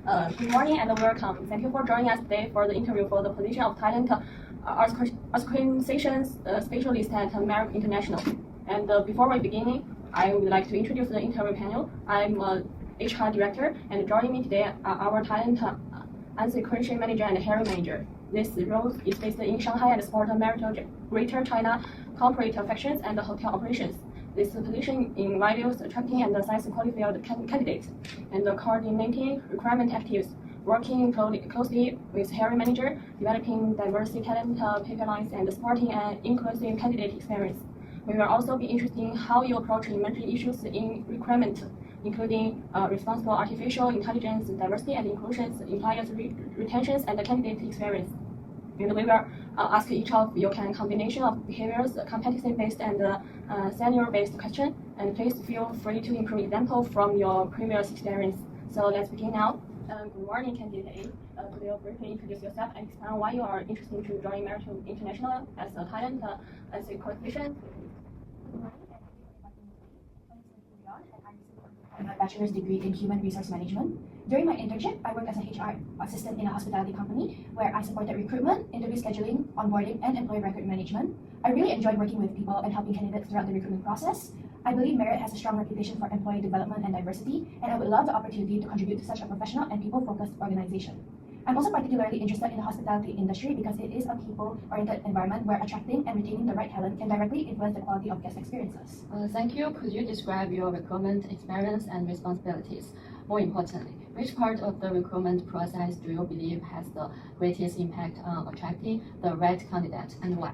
Good morning and welcome. Thank you for joining us today for the interview for the position of talent acquisition specialist at Merck International. And before we begin, I would like to introduce the interview panel. I'm HR director, and joining me today are our talent acquisition manager and hiring manager. This role is based in Shanghai and support Greater China corporate functions and hotel operations. This position involves attracting and assessing qualified candidates and coordinating requirement activities, working closely with hiring manager, developing diversity talent pipelines, and supporting an inclusive candidate experience. We will also be interested in how you approach emerging issues in recruitment, including responsible artificial intelligence, diversity and inclusion, employers' retention, and candidate experience. And we will ask each of you a combination of behaviors, competency-based and scenario-based questions. And please feel free to include examples from your previous experience. So let's begin now. Good morning, candidate A. Could you briefly introduce yourself and explain why you are interested to join Merck International as a talent acquisition? My bachelor's degree in human resource management. During my internship, I worked as a HR assistant in a hospitality company where I supported recruitment, interview scheduling, onboarding, and employee record management. I really enjoyed working with people and helping candidates throughout the recruitment process. I believe Merit has a strong reputation for employee development and diversity, and I would love the opportunity to contribute to such a professional and people-focused organization. I'm also particularly interested in the hospitality industry because it is a people-oriented environment where attracting and retaining the right talent can directly influence the quality of guest experiences. Thank you. Could you describe your recruitment experience and responsibilities? More importantly, which part of the recruitment process do you believe has the greatest impact on attracting the right candidate, and why?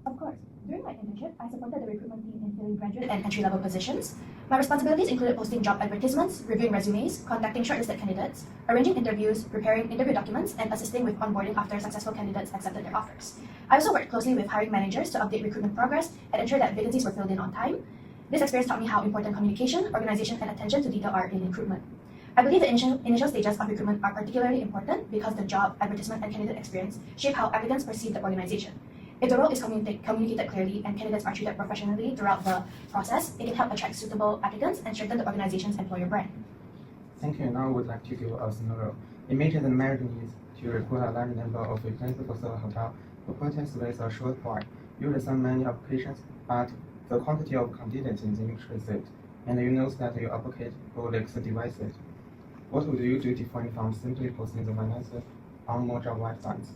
Of course. During my internship, I supported the recruitment team in filling graduate and entry-level positions. My responsibilities included posting job advertisements, reviewing resumes, contacting shortlisted candidates, arranging interviews, preparing interview documents, and assisting with onboarding after successful candidates accepted their offers. I also worked closely with hiring managers to update recruitment progress and ensure that vacancies were filled in on time. This experience taught me how important communication, organization, and attention to detail are in recruitment. I believe the initial stages of recruitment are particularly important because the job, advertisement, and candidate experience shape how applicants perceive the organization. If the role is communicated clearly and candidates are treated professionally throughout the process, it can help attract suitable applicants and strengthen the organization's employer brand. Thank you. Now I would like to give a scenario. Imagine the manager needs to recruit a large number of applicants for the hotel properties with a short while. You receive many applications, but the quantity of candidates is increased, and you know that your applicant will lacks devices. What would you do different from simply posting the vacancies on more job websites?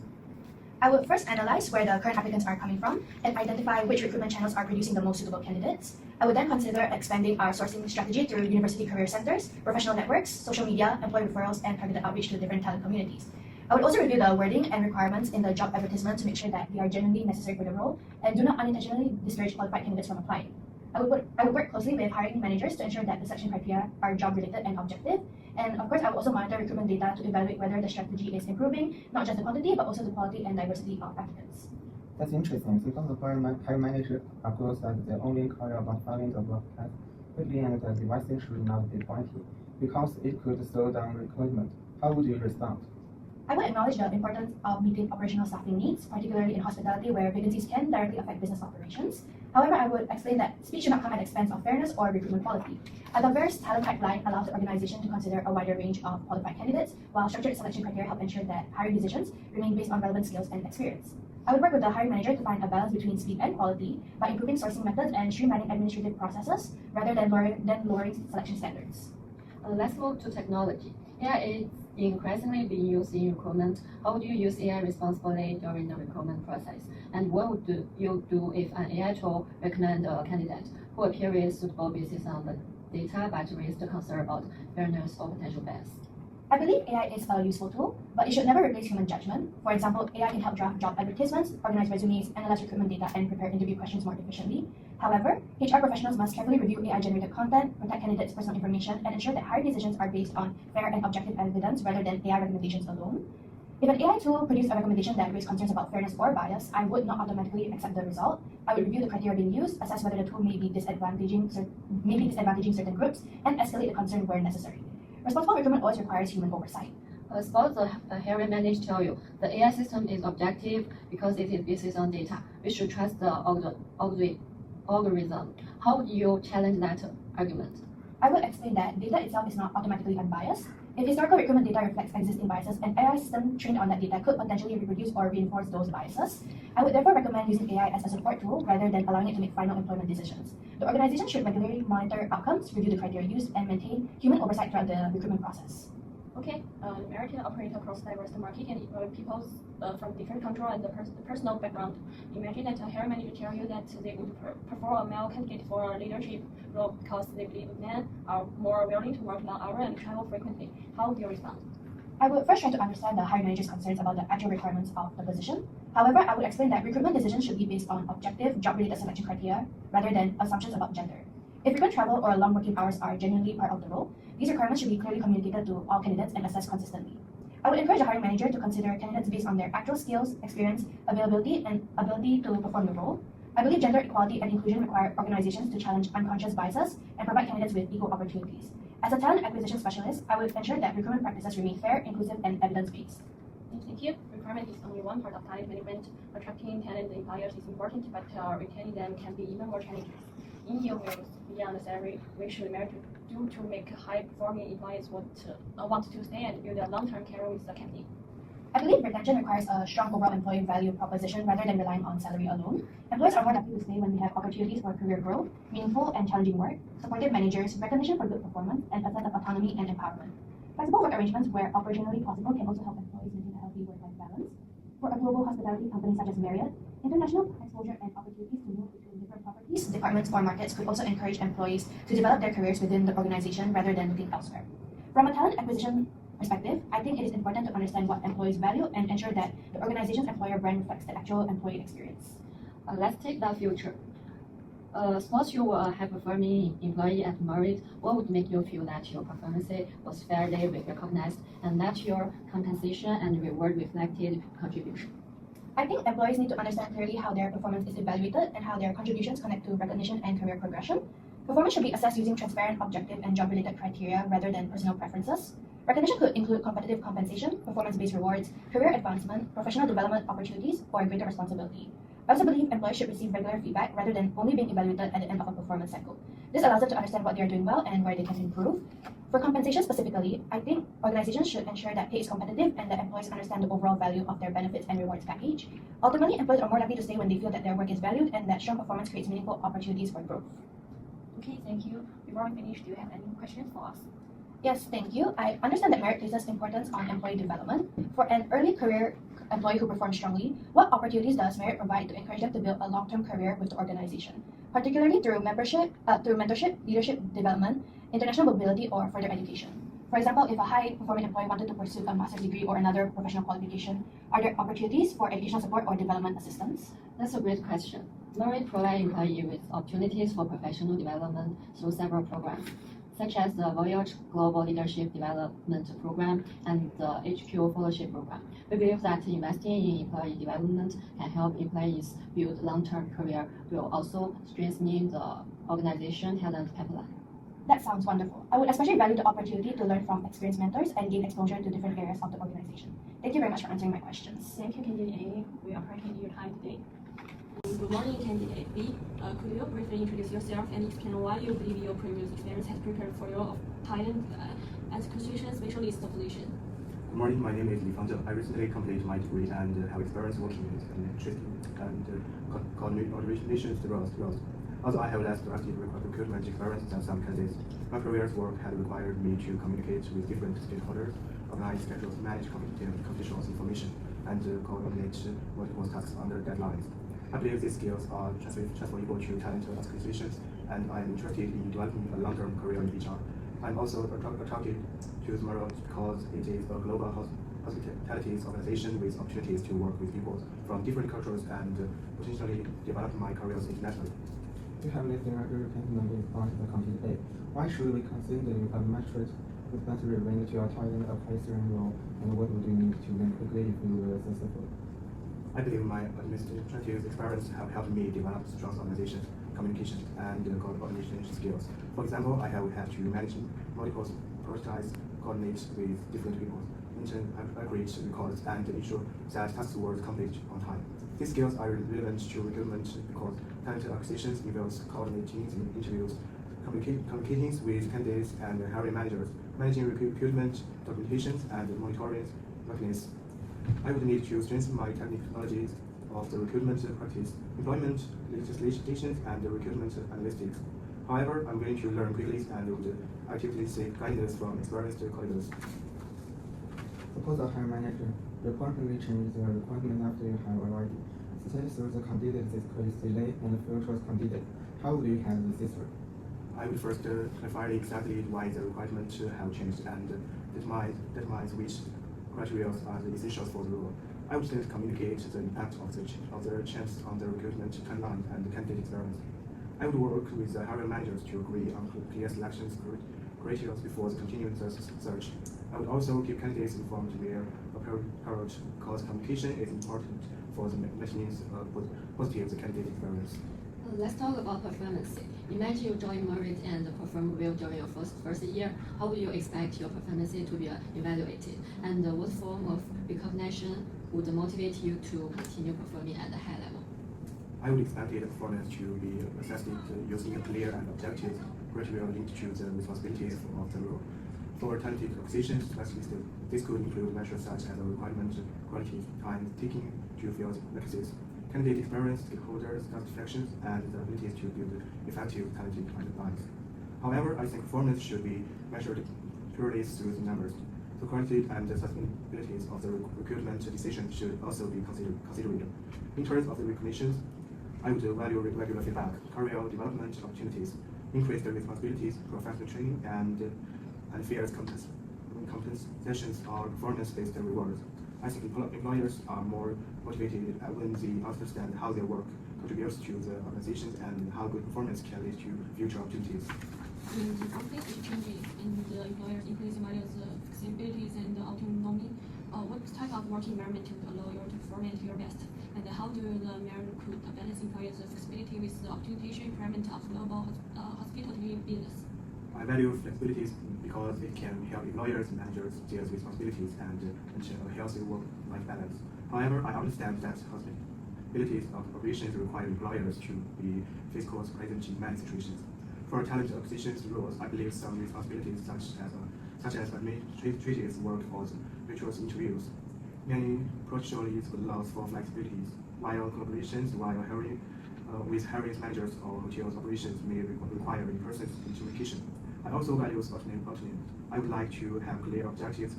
I would first analyze where the current applicants are coming from and identify which recruitment channels are producing the most suitable candidates. I would then consider expanding our sourcing strategy through university career centers, professional networks, social media, employee referrals, and targeted outreach to different talent communities. I would also review the wording and requirements in the job advertisement to make sure that they are genuinely necessary for the role and do not unintentionally discourage qualified candidates from applying. I would work closely with hiring managers to ensure that the selection criteria are job-related and objective. And of course, I will also monitor recruitment data to evaluate whether the strategy is improving, not just the quantity, but also the quality and diversity of applicants. That's interesting. Sometimes the hiring manager agrees that they only care about finding the applicants quickly and the devices should not be quantity, because it could slow down recruitment. How would you respond? I would acknowledge the importance of meeting operational staffing needs, particularly in hospitality where vacancies can directly affect business operations. However, I would explain that speed should not come at the expense of fairness or recruitment quality. A diverse talent pipeline allows the organization to consider a wider range of qualified candidates, while structured selection criteria help ensure that hiring decisions remain based on relevant skills and experience. I would work with the hiring manager to find a balance between speed and quality by improving sourcing methods and streamlining administrative processes rather than lowering selection standards. Let's move to technology. AI is increasingly being used in recruitment. How would you use AI responsibly during the recruitment process? And what would you do if an AI tool recommend a candidate who appears suitable based on the data but raised concern about fairness or potential bias? I believe AI is a useful tool, but it should never replace human judgment. For example, AI can help draft job advertisements, organize resumes, analyze recruitment data, and prepare interview questions more efficiently. However, HR professionals must carefully review AI-generated content, protect candidates' personal information, and ensure that hiring decisions are based on fair and objective evidence rather than AI recommendations alone. If an AI tool produced a recommendation that raised concerns about fairness or bias, I would not automatically accept the result. I would review the criteria being used, assess whether the tool may be disadvantaging certain groups, and escalate the concern where necessary. Responsible recruitment always requires human oversight. Suppose the hiring manager tell you the AI system is objective because it is based on data. We should trust the algorithm. How would you challenge that argument? I would explain that data itself is not automatically unbiased. If historical recruitment data reflects existing biases, an AI system trained on that data could potentially reproduce or reinforce those biases. I would therefore recommend using AI as a support tool rather than allowing it to make final employment decisions. The organization should regularly monitor outcomes, review the criteria used, and maintain human oversight throughout the recruitment process. Okay, American operate across diverse market and people from different countries and the personal background. Imagine that a hiring manager tell you that they would prefer a male candidate for a leadership role because they believe men are more willing to work long hours and travel frequently. How would you respond? I would first try to understand the hiring manager's concerns about the actual requirements of the position. However, I would explain that recruitment decisions should be based on objective, job-related selection criteria rather than assumptions about gender. If frequent travel or long working hours are genuinely part of the role, these requirements should be clearly communicated to all candidates and assessed consistently. I would encourage the hiring manager to consider candidates based on their actual skills, experience, availability, and ability to perform the role. I believe gender equality and inclusion require organizations to challenge unconscious biases and provide candidates with equal opportunities. As a talent acquisition specialist, I would ensure that recruitment practices remain fair, inclusive, and evidence-based. Thank you. Recruitment is only one part of talent management. Attracting talent employers is important, but retaining them can be even more challenging. In your views, beyond the salary, we should do to make high-performing employees want to stay and build a long-term career with the company? I believe retention requires a strong overall employee value proposition rather than relying on salary alone. Employees are more likely to stay when they have opportunities for career growth, meaningful and challenging work, supportive managers, recognition for good performance, and a sense of autonomy and empowerment. Flexible work arrangements where operationally possible can also help employees maintain a healthy work-life balance. For a global hospitality company such as Marriott, international exposure and opportunities to move between different properties, departments, or markets could also encourage employees to develop their careers within the organization rather than looking elsewhere. From a talent acquisition perspective, I think it is important to understand what employees value and ensure that the organization's employer brand reflects the actual employee experience. Let's take the future. Suppose you were a high-performing employee at Marriott, what would make you feel that your performance was fairly recognized and that your compensation and reward reflected contribution? I think employees need to understand clearly how their performance is evaluated and how their contributions connect to recognition and career progression. Performance should be assessed using transparent, objective, and job-related criteria rather than personal preferences. Recognition could include competitive compensation, performance-based rewards, career advancement, professional development opportunities, or greater responsibility. I also believe employees should receive regular feedback rather than only being evaluated at the end of a performance cycle. This allows them to understand what they are doing well and where they can improve. For compensation specifically, I think organizations should ensure that pay is competitive and that employees understand the overall value of their benefits and rewards package. Ultimately, employees are more likely to stay when they feel that their work is valued and that strong performance creates meaningful opportunities for growth. Okay, thank you. Before we finish, do you have any questions for us? Yes, thank you. I understand that merit places importance on employee development. For an early career employee who performs strongly, what opportunities does merit provide to encourage them to build a long-term career with the organization, particularly through mentorship, leadership development, international mobility, or further education? For example, if a high-performing employee wanted to pursue a master's degree or another professional qualification, are there opportunities for educational support or development assistance? That's a great question. Merit provides employees with opportunities for professional development through several programs, such as the Voyage Global Leadership Development Program and the HQ Fellowship Program. We believe that investing in employee development can help employees build long-term career while also strengthening the organization talent pipeline. That sounds wonderful. I would especially value the opportunity to learn from experienced mentors and gain exposure to different areas of the organization. Thank you very much for answering my questions. Thank you, candidate A. We appreciate your time today. Good morning, candidate B. Could you briefly introduce yourself and explain why you believe your previous experience has prepared for your talent acquisition specialist position? Good morning, my name is Li Fangzheng. I recently completed my degree and have experience working in interesting and coordination roles. Although I have less direct recruitment experience than some candidates, my previous work had required me to communicate with different stakeholders, organize schedules, manage confidential information, and coordinate multiple tasks under deadlines. I believe these skills are transferable to talent acquisitions, and I am interested in developing a long-term career in HR. I'm also attracted to this role because it is a global hospitality organization with opportunities to work with people from different cultures and potentially develop my careers internationally. You have listed a European on the candidate. Why should we consider a metric responsibility range to your talent acquisition role, and what would you need to learn quickly if you were successful? I believe my administrative experience have helped me develop strong organization, communication, and coordination skills. For example, I have had to manage multiple prioritize, coordinate with different people, maintain accurate records, and ensure that tasks were completed on time. These skills are relevant to recruitment because talent acquisitions involves coordinating interviews, communicating with candidates and hiring managers, managing recruitment, documentations, and monitoring mechanisms. I would need to strengthen my technologies of the recruitment practice, employment legislation, and the recruitment analytics. However, I'm going to learn quickly and would actively seek guidance from experienced colleagues. Suppose a hiring manager reportedly changes the requirement after you have already successful the candidate that could delay and future candidate. How would you handle this? I would first clarify exactly why the requirement have changed and determine which criteria are the essentials for the role. I would then communicate the impact of the change on the recruitment timeline and the candidate experience. I would work with the hiring managers to agree on clear selection criteria before continuing the search. I would also keep candidates informed where approach, because communication is important for the maintaining positive candidate experience. Let's talk about performance. Imagine you join Merit and perform well during your first year. How would you expect your performance to be evaluated? And what form of recognition would motivate you to continue performing at a high level? I would expect the performance to be assessed using a clear and objective criteria linked to the responsibilities of the role. For talented acquisition specialists, this could include measures such as the requirement, quality, time taken to fill vacancies, candidate experience, stakeholder satisfaction, and the ability to build effective talented pipelines. However, I think performance should be measured purely through the numbers. The quality and the sustainability of the recruitment decision should also be considered. In terms of the recognitions, I would value regular feedback, career development opportunities, increased responsibilities, professional training, and fair compensations or performance-based rewards. I think employers are more motivated when they understand how their work contributes to the organization and how good performance can lead to future opportunities. In the conflict changes in the employers increasing values flexibilities and autonomy, what type of working environment would allow you to perform at your best? And how do the merit recruit balance employers' flexibility with the optimization requirement of global hospitality business? I value flexibilities because it can help employers and managers their responsibilities and ensure a healthy work-life balance. However, I understand that hospitalities of operations require employers to be physically present in many situations. For talent acquisition roles, I believe some responsibilities such as administrative work or virtual interviews. Many professionals allow for flexibilities, while collaborations hiring with hiring managers or hotels operations may require in-person communication. I also value autonomy. I would like to have clear objectives,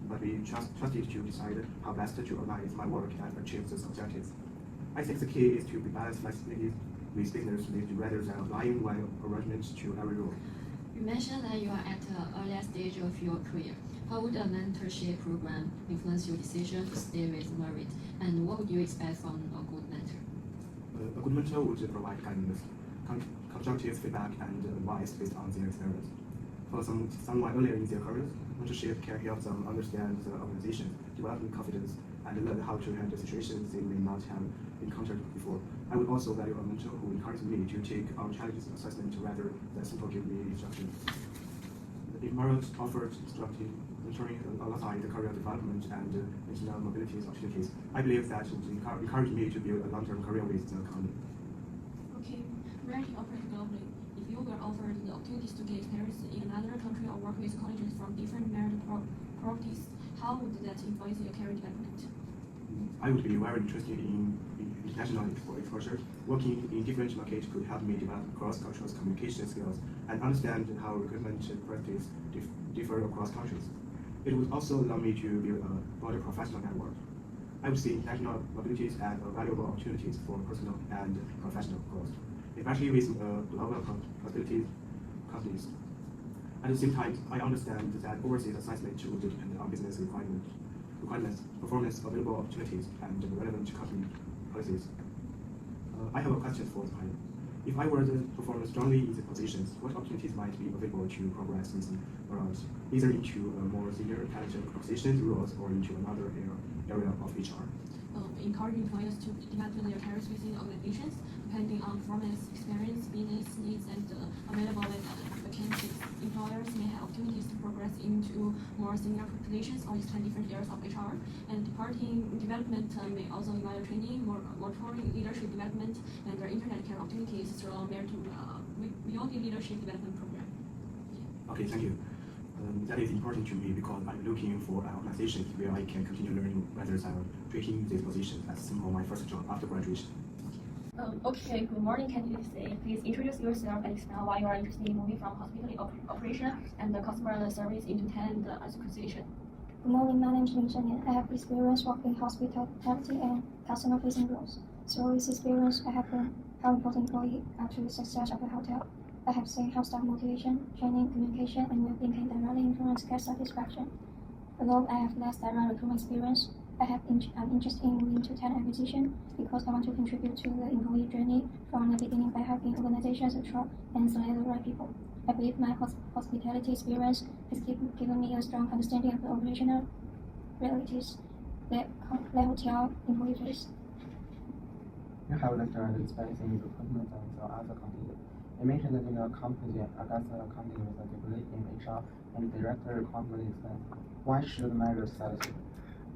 but be trusted to decide how best to organize my work and achieve those objectives. I think the key is to balance flexibility with business needs rather than applying one arrangement to every role. You mentioned that you are at the earlier stage of your career. How would a mentorship program influence your decision to stay with Merit? And what would you expect from a good mentor? A good mentor would provide guidance, constructive feedback, and advice based on their experience. For someone earlier in their careers, mentorship can help them understand the organization, develop confidence, and learn how to handle situations they may not have encountered before. I would also value a mentor who encourages me to take on challenges assessment rather than simply give me instruction. If Merit offered structured mentoring alongside the career development and internal mobility opportunities, I believe that would encourage me to build a long-term career with the company. Okay, Merit operates globally. If you were offered the opportunities to get experience in another country or work with colleges from different Merit properties, how would that influence your career development? I would be very interested in international exposure. Working in different markets could help me develop cross-cultural communication skills and understand how recruitment practice differ across countries. It would also allow me to build a broader professional network. I would see international mobilities as valuable opportunities for personal and professional growth, especially with global possibilities companies. At the same time, I understand that overseas assignment would depend on business requirements, performance, available opportunities, and relevant company policies. I have a question for the panel. If I were to perform strongly in the positions, what opportunities might be available to progress within roles, either into a more senior talent acquisition roles or into another area of HR? Encourage employers to develop their careers within organizations, depending on performance, experience, business needs, and available candidates, employers may have opportunities to progress into more senior positions or extend different areas of HR. And departing development may also involve training, more mentoring, leadership development, and their internet career opportunities through beyond the leadership development program. Okay, thank you. That is important to me because I'm looking for organizations where I can continue learning rather than treating this position as simple my first job after graduation. Okay, good morning, candidates. Please introduce yourself and explain why you are interested in moving from hospitality operation and the customer service into talent acquisition. Good morning, my name is Lin Zhenyan. I have experience working in hospitality and customer-facing roles. Through this experience, I have learned how important employees are to the success of a hotel. I have seen how staff motivation, training, communication, and well-being can directly influence guest satisfaction. Although I have less direct recruitment experience, I'm interested in moving to talent acquisition because I want to contribute to the employee journey from the beginning by helping organizations attract and select the right people. I believe my hospitality experience has given me a strong understanding of the operational realities that hotel employees face. You have lectured experience in recruitment and the other candidates. You mentioned that in your company, Augusta company with a degree in HR and director recruitment experience. Why should managers select you?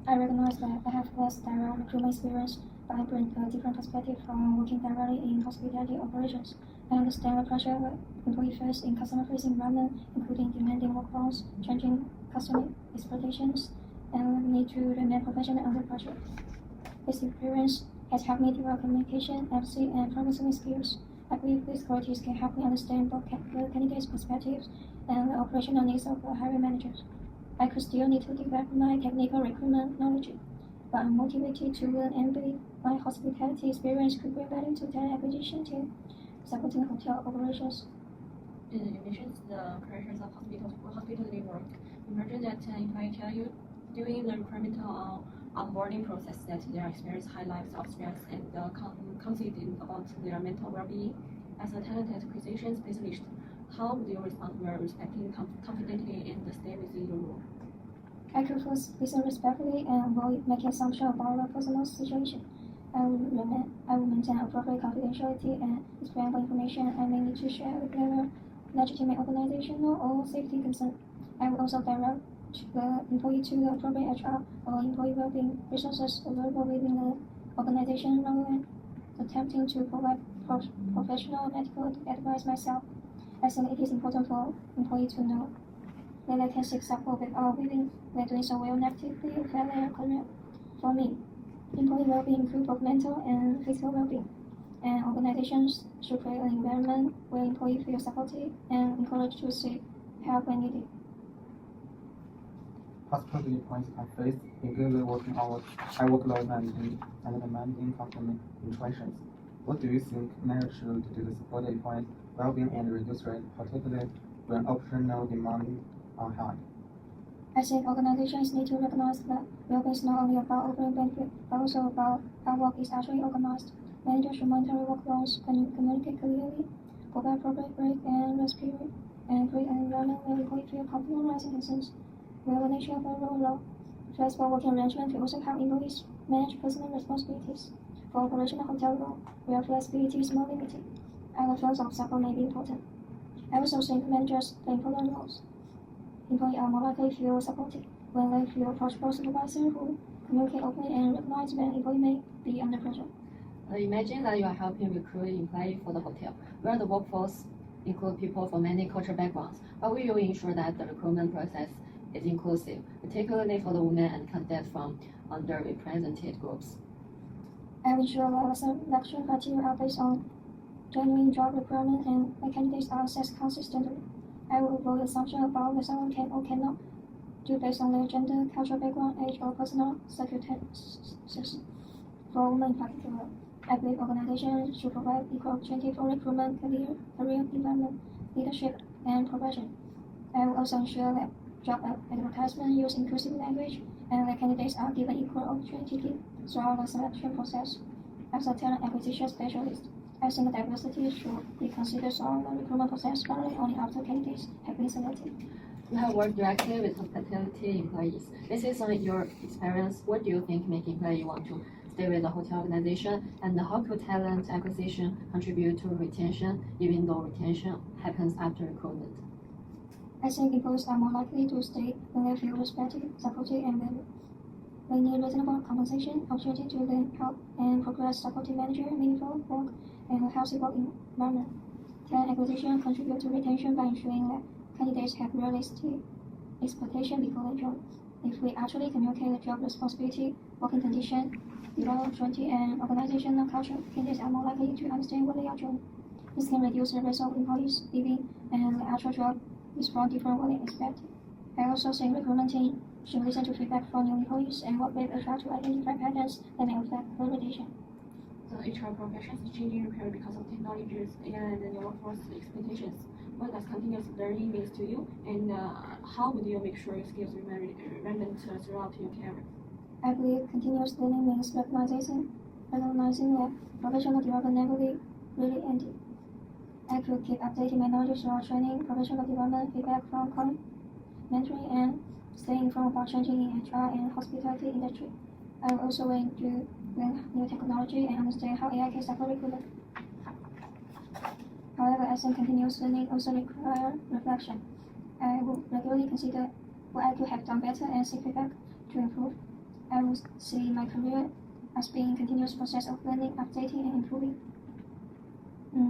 I recognize that I have less direct recruitment experience, but I bring a different perspective from working directly in hospitality operations. I understand the pressure that employees face in customer-facing environment, including demanding workflows, changing customer expectations, and the need to remain professional under pressure. This experience has helped me develop communication, empathy, and problem-solving skills. I believe these qualities can help me understand both the candidates' perspectives and the operational needs of the hiring managers. I could still need to develop my technical recruitment knowledge, but I'm motivated to learn and believe my hospitality experience could bring value to talent acquisition team supporting hotel operations. You mentioned the characters of hospitality work. Imagine that employee tell you during the recruitment or onboarding process that their experience highlights of strengths and confident about their mental well-being. As a talent acquisition specialist, how would you respond while respecting confidently and stay within your role? I could first listen respectfully and avoid making assumptions about the personal situation. I will maintain appropriate confidentiality and explain the information I may need to share with whether legitimate organizational or safety concern. I will also direct the employee to the appropriate HR or employee well-being resources available within the organization rather than attempting to provide professional medical advice myself. I think it is important for employees to know that they can seek support without believing that doing so will negatively affect their career. For me, employee well-being includes both mental and physical well-being, and organizations should create an environment where employees feel supported and encouraged to seek help when needed. Hospitality employees can face irregular working hours, high workload and demanding customer interactions. What do you think managers should do to support employees' well-being and reduce risk, particularly when operational demands are high? I think organizations need to recognize that well-being is not only about offering benefit, but also about how work is actually organized. Managers should monitor workloads, communicate clearly, provide appropriate break and rest period, and create an environment where employees feel comfortable raising concerns. Where the nature of the role, flexible working arrangement will also help employees manage personal responsibilities. For operational hotel role, where flexibility is more limited, other forms of support may be important. I also think managers play important roles. Employees are more likely to feel supported when they feel approachable supervisors who communicate openly and recognize when employees may be under pressure. Imagine that you are helping recruit employees for the hotel, where the workforce includes people from many cultural backgrounds. How will you ensure that the recruitment process is inclusive, particularly for the women and candidates from underrepresented groups? I will ensure that the selection criteria are based on genuine job requirements and the candidates are assessed consistently. I will avoid assumptions about what someone can or cannot do based on their gender, cultural background, age, or personal circumstances. For women in particular, I believe organizations should provide equal opportunity for recruitment, career development, leadership, and progression. I will also ensure that job advertisements use inclusive language and that candidates are given equal opportunity throughout the selection process. As a talent acquisition specialist, I think diversity should be considered throughout the recruitment process rather than only after candidates have been selected. You have worked directly with hospitality employees. Based on your experience, what do you think makes employees want to stay with the hotel organization, and how could talent acquisition contribute to retention, even though retention happens after recruitment? I think employees are more likely to stay when they feel respected, supported, and valued. They need reasonable compensation, opportunity to learn, help, and progress, supportive manager, meaningful work, and a healthy work environment. Talent acquisition contribute to retention by ensuring that candidates have realistic expectation before they join. If we actually communicate the job responsibility, working condition, development opportunity, and organizational culture, candidates are more likely to understand what they are doing. This can reduce the risk of employees leaving and the actual job is far different what they expected. I also think recruitment team should listen to feedback from new employees and work with HR to identify patterns that may affect reputation. The HR profession is changing rapidly because of technologies, AI, and the workforce expectations. What does continuous learning mean to you, and how would you make sure your skills remain relevant throughout your career? I believe continuous learning means recognizing that professional development never really ended. I could keep updating my knowledge through training, professional development, feedback from colleagues, mentoring, and staying informed about changing in HR and hospitality industry. I will also aim to learn new technology and understand how AI can support recruitment. However, I think continuous learning also requires reflection. I will regularly consider what I could have done better and seek feedback to improve. I will see my career as being a continuous process of learning, updating, and improving.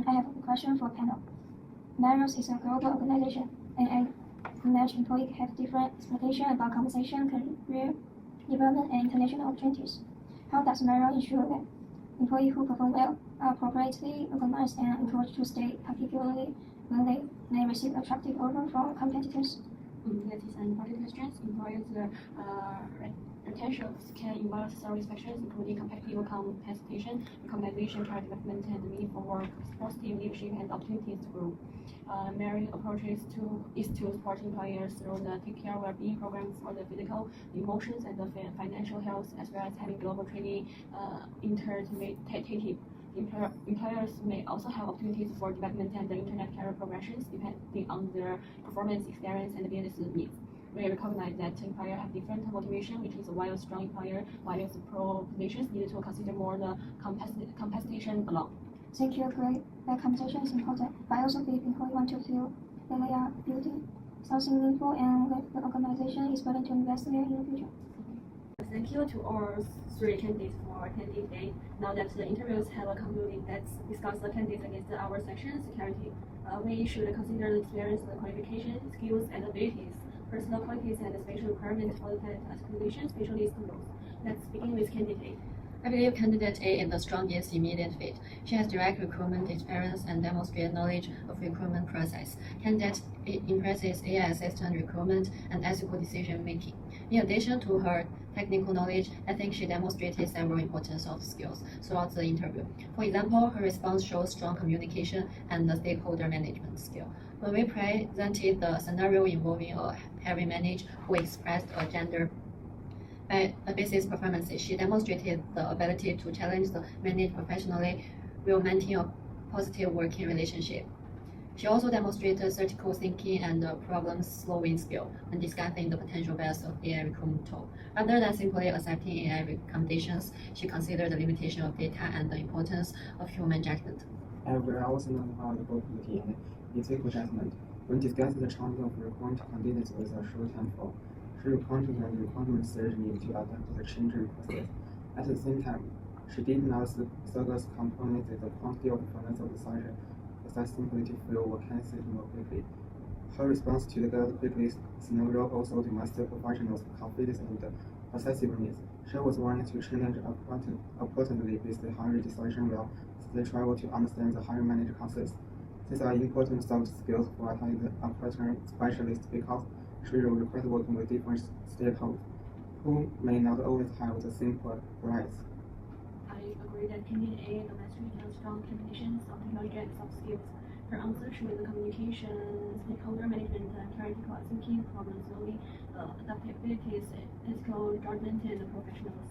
I have a question for panel. Marriott is a global organization, and I imagine employees have different expectations about compensation, career development, and international opportunities. How does Marriott ensure that employees who perform well are appropriately recognized and encouraged to stay, particularly when they may receive attractive offers from competitors? That is an important question. Employees' retention can involve several factors, including competitive compensation, recognition, career development, and meaningful work, positive leadership, and opportunities to grow. Marriott approaches is to support employers through the take care well-being programs for the physical, emotions, and the financial health, as well as having global training intermediate. Employers may also have opportunities for development and the internet career progressions depending on their performance, experience, and business needs. We recognize that employers have different motivation, which is why a strong employer values propositions need to consider more the compensation alone. Thank you, Greg. That compensation is important, but I also believe employees want to feel that they are building something meaningful and that the organization is willing to invest there in the future. Thank you to all three candidates for attending today. Now that the interviews have concluded, let's discuss the candidates against our section security. We should consider the experience, the qualifications, skills, and abilities, personal qualities, and special requirements for the talent acquisition specialist roles. Let's begin with candidate. I believe candidate A is the strongest immediate fit. She has direct recruitment experience and demonstrated knowledge of recruitment process. Candidate A impresses AI assistant recruitment and ethical decision making. In addition to her technical knowledge, I think she demonstrated several important soft skills throughout the interview. For example, her response shows strong communication and the stakeholder management skill. When we presented the scenario involving a hiring manager who expressed a gender basis performances, she demonstrated the ability to challenge the manager professionally while maintaining a positive working relationship. She also demonstrated critical thinking and problem-solving skill when discussing the potential bias of AI recruitment tool. Rather than simply accepting AI recommendations, she considered the limitation of data and the importance of human judgment. We also know about the probability and ethical judgment. When discussing the chances of recruitment candidates with a short time for, she recounted the recruitment surge need to adapt to the changing process. At the same time, she did not circus components the quantity of performance of the subject, but simply to fill vacancies more quickly. Her response to the quickly scenario also demonstrated professionals' confidence and accessibility. She was willing to challenge importantly with the hiring decision while they travel to understand the hiring manager concepts. These are important soft skills for a talent acquisition specialist because she will require working with different stakeholders who may not always have the same rights. I agree that candidate A demonstrated strong combinations of technology and soft skills. Her answer showed the communication, stakeholder management, critical thinking, problem solving, adaptability, ethical judgment, and professionals.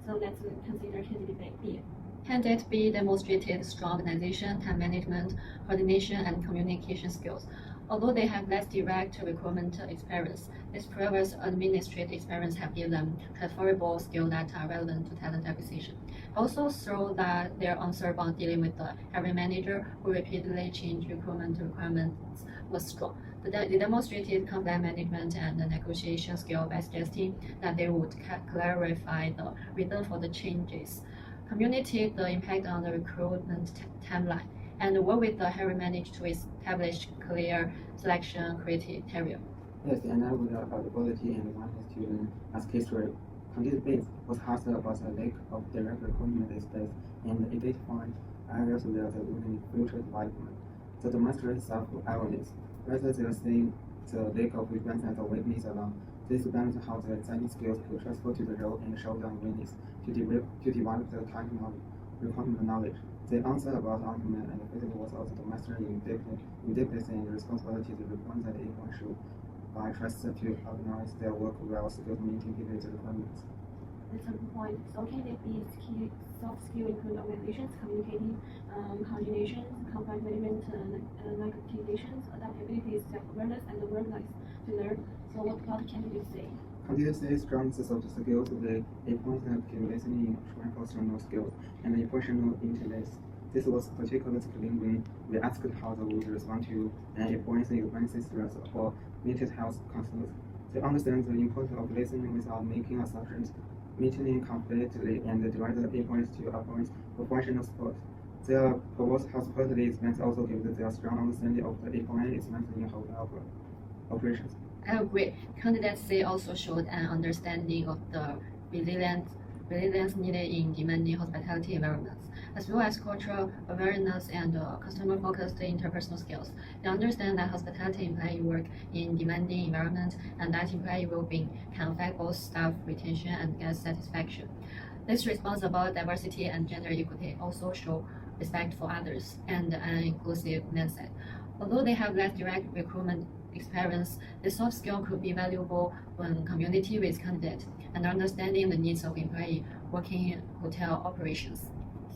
So let's consider candidate B. Candidate B demonstrated strong organization, time management, coordination, and communication skills. Although they have less direct recruitment experience, this previous administrative experience have given them transferable skills that are relevant to talent acquisition. Also show that their answer about dealing with the hiring manager who repeatedly changed recruitment requirements was strong. They demonstrated conflict management and the negotiation skill by suggesting that they would clarify the reason for the changes, communicate the impact on the recruitment timeline, and work with the hiring manager to establish clear selection criteria. Yes, and I would ability and wanted to learn as history. Candidate base was asked about the lack of direct recruitment these days and identified areas where there would need future development. To demonstrate self-awareness, rather than seeing the lack of events as a weakness alone, this balance how the designing skills to transfer to the role and show them willingness to develop the technical requirement knowledge. The answer about argument and physical was also demonstrating independence and responsibility to reform that equal should by trusted to organize their work well skilled meeting people's requirements. That's a good point. So can it be soft skill include organizations, communicating, coordination, conflict management, negotiations, adaptability, self-awareness, and the willingness to learn. So what candidates say? Candidates say strong soft skills with a point active listening, personal skills, and emotional intelligence. This was particularly clear when we asked how they would respond to an emergency stress or mental health concerns. They understand the importance of listening without making assumptions, meeting completely, and direct the points to avoid professional support. Their proposed hospitality expense also gives their strong understanding of the economic expense in hotel operations. I agree. Candidates say also showed an understanding of the resilience needed in demanding hospitality environments, as well as cultural awareness and customer-focused interpersonal skills. They understand that hospitality employee work in demanding environment and that employee well-being can affect both staff retention and guest satisfaction. This response about diversity and gender equity also show respect for others and an inclusive mindset. Although they have less direct recruitment experience, the soft skill could be valuable when community with candidates and understanding the needs of employees working in hotel operations.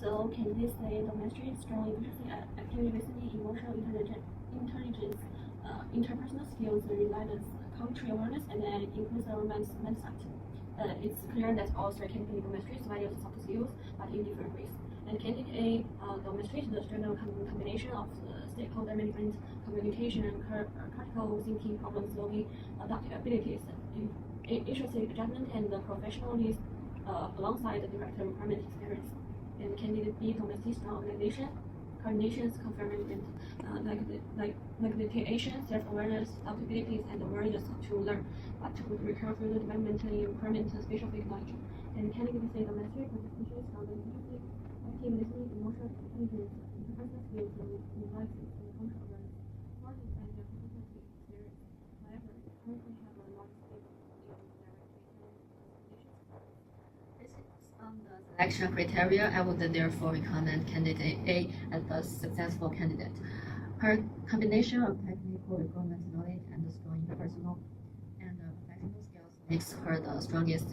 So can this say demonstrate strong empathy, active listening, emotional intelligence, interpersonal skills, resilience, cultural awareness, and an inclusive mindset? It's clear that all three candidate demonstrates value of soft skills, but in different ways. And candidate A demonstrates the strong combination of stakeholder management, communication, and critical thinking, problem-solving abilities, strategic judgment, and professionalism alongside the direct requirement experience. And candidate B demonstrates strong organization, coordination, confirmation, negotiation, self-awareness, adaptabilities, and awareness to learn, but would require further developmentally requirement specific knowledge. And candidate C demonstrates demonstrations from the interesting, active listening, emotional intelligence, interpersonal skills, and life and cultural awareness. More than their professional experience. However, currently have a lot of skills in their On the selection criteria, I would therefore recommend candidate A as the successful candidate. Her combination of technical recruitment knowledge and strong interpersonal and professional skills makes her the strongest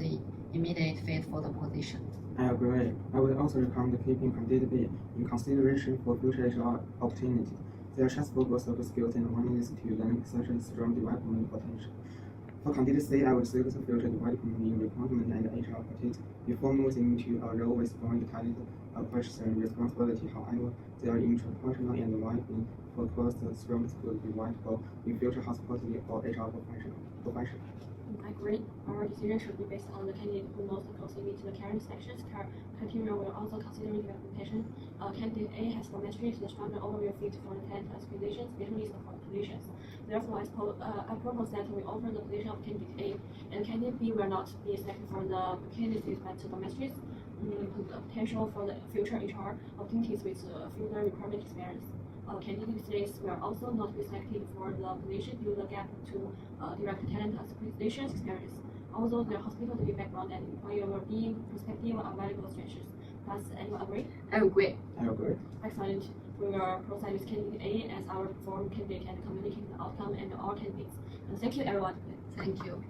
immediate fit for the position. I agree. I would also recommend keeping candidate B in consideration for future HR opportunities. Their transferable soft skills and willingness to learn such a strong development potential. For candidate C, I would seek the future development in recruitment and HR opportunities before moving into a role with growing talent, question responsibility. However, their interpersonal and well-being for both the strengths could be vital in future hospitality or HR profession. I agree. Our decision should be based on the candidate who most closely meets the current sections. Criteria will also consider representation. Candidate A has demonstrated the stronger overall fit for the talent acquisition specialist for positions. Therefore, I propose that we offer the position of candidate A, and candidate B will not be selected for the candidates that demonstrates the potential for the future HR opportunities with further requirement experience. Candidates will also not be selected for the position due to the gap to direct talent acquisition experience. Although their hospitality background and employer well-being perspective are valuable strengths. Does anyone agree? I agree. I agree. Excellent. We will proceed with candidate A as our form candidate and communicate the outcome and all candidates. And thank you, everyone. Thank you.